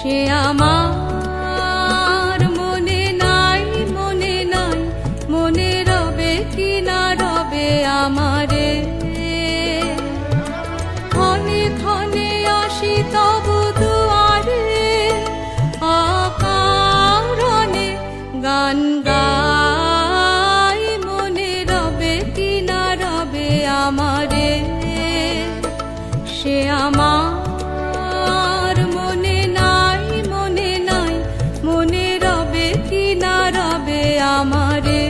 সে আমার মনে নাই, মনে নাই, মনে রবে কি না রবে আমারে। ক্ষণে ক্ষণে আসি তবু দুয়ারে, অকারণে গান গাই, মনে রবে কি না রবে আমারে। সে আমার মনে নাই, মনে নাই, মনে রবে কি না রবে আমারে।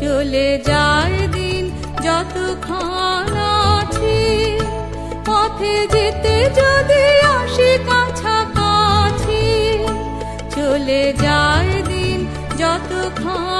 চলে যায় দিন যতক্ষণ আছি, পথে যেতে যদি আসি কাছাকাছি। চলে যায় দিন যতক্ষণ